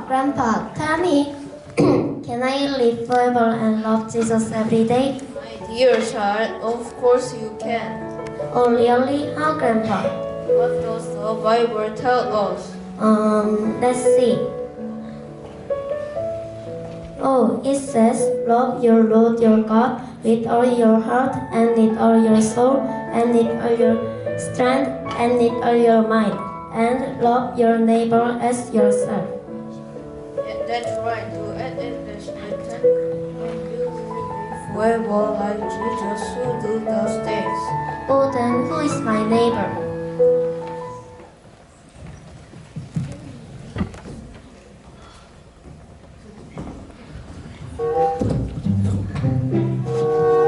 Grandpa, tell me, can I live forever and love Jesus every day? My dear child, of course you can. Oh, really? How, Grandpa? What does the Bible tell us? Let's see. Oh, it says, love your Lord your God with all your heart and with all your soul and with all your strength and with all your mind, and love your neighbor as yourself. Yeah, that's right. To add it is written, when you live forever like Jesus who do those things. Oh, then who is my neighbor?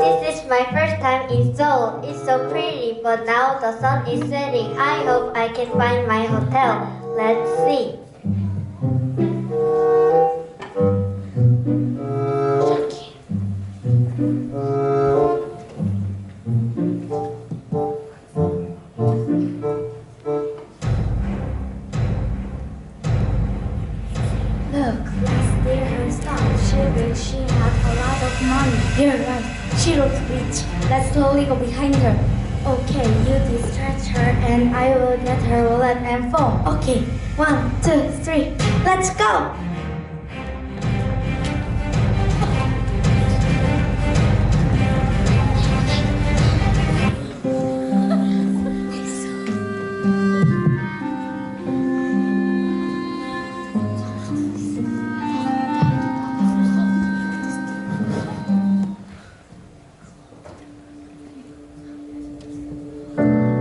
This is my first time in Seoul. It's so pretty, but now the sun is setting. I hope I can find my hotel. Let's see. Look, let's steal her stuff. She has a lot of money. You're right. She looks rich. Let's slowly go behind her. Okay, you distract her and I will get her wallet and phone. Okay, 1, 2, 3, let's go!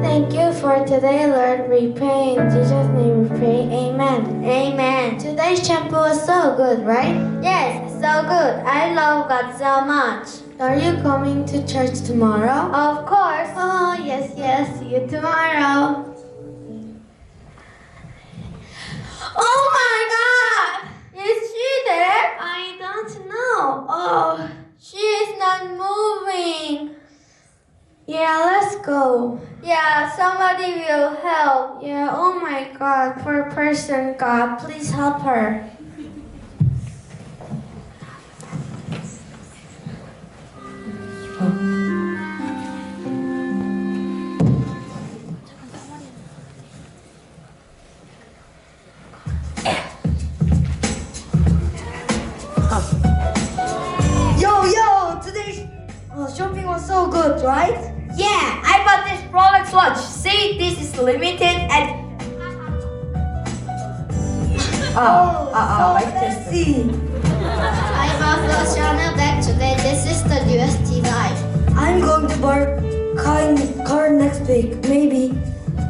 Thank you for today, Lord. We pray in Jesus' name. We pray. Amen. Amen. Today's shampoo was so good, right? Yes, so good. I love God so much. Are you coming to church tomorrow? Of course. Oh, yes. See you tomorrow. Oh my God! Is she there? I don't know. Oh, she is not moving. Yeah, let's go. Yeah, somebody will help. Yeah, oh my God, poor person, God, please help her. Yo, today's shopping was so good, right? Yeah, I bought this Rolex watch. See, this is limited and... Let's see. I bought the Chanel bag today. This is the newest design. I'm going to buy car next week, maybe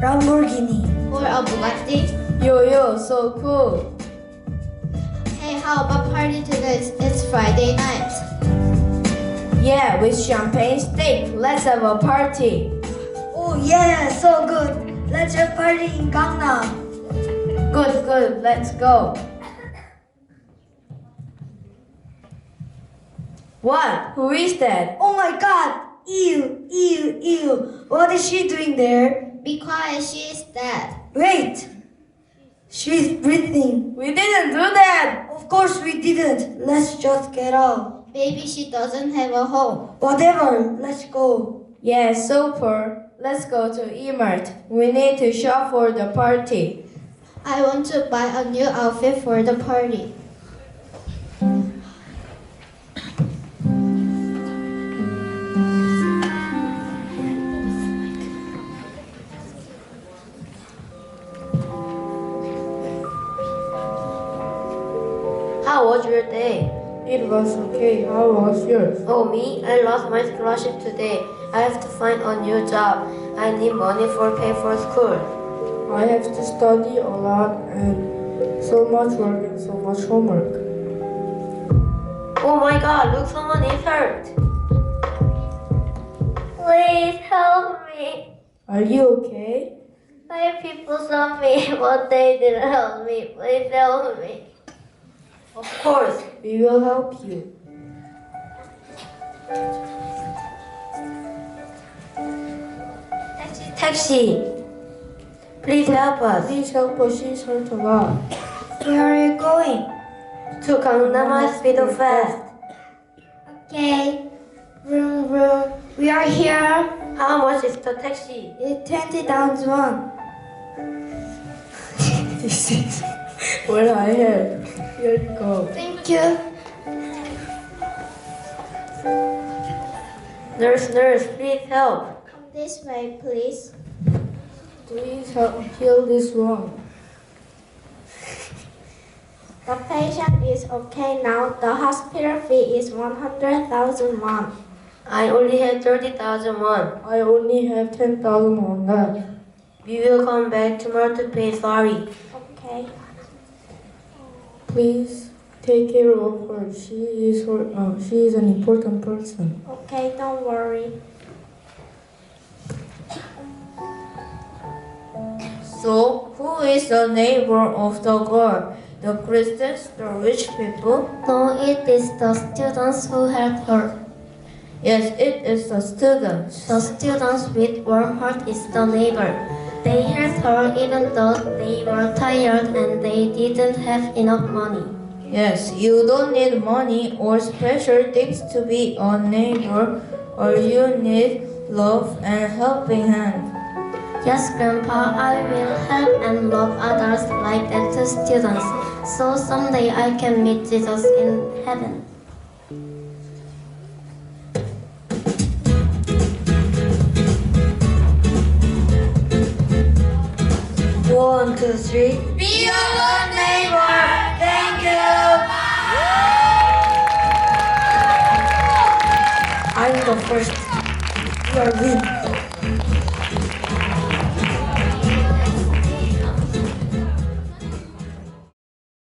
Lamborghini. Or a Bugatti. Yo, so cool. Hey, how about party today? It's Friday night. Yeah, with champagne steak. Let's have a party. Oh yeah, so good. Let's have a party in Gangnam. Good. Let's go. What? Who is that? Oh my God! Ew! What is she doing there? Be quiet, she is dead. Wait! She's breathing. We didn't do that. Of course we didn't. Let's just get out. Maybe she doesn't have a home. Whatever, let's go. Yeah, so poor. Let's go to E-Mart. We need to shop for the party. I want to buy a new outfit for the party. How was your day? It was okay. How was yours? Oh, me? I lost my scholarship today. I have to find a new job. I need money for pay for school. I have to study a lot and so much work and so much homework. Oh my God, look, someone is hurt. Please help me. Are you okay? 5 people saw me, but they didn't help me. Please help me. Of course, we will help you. Taxi, please help us. Please help us sort of out. Where are you going? To Gangnam Speed Fast. Okay. Vroom, vroom. We are here. How much is the taxi? It's 20,000 won. This is what I have. Here you go. Thank you. Nurse, please help. Come this way, please. Please help heal this wound. The patient is okay now. The hospital fee is 100,000 won. I only have 30,000 won. I only have 10,000 on that. We will come back tomorrow to pay. Sorry. Okay. Please take care of her. She is an important person. Okay, don't worry. So, who is the neighbor of the girl? The Christians, the rich people? No, it is the students who helped her. Yes, it is the students. The students with warm heart is the neighbor. They helped her even though they were tired and they didn't have enough money. Yes, you don't need money or special things to be a neighbor. All you need love and helping hand. Yes, Grandpa, I will help and love others like that to students. So someday I can meet Jesus in heaven. One, two, three. Be a good neighbor. Thank you. I'm the first. You are win.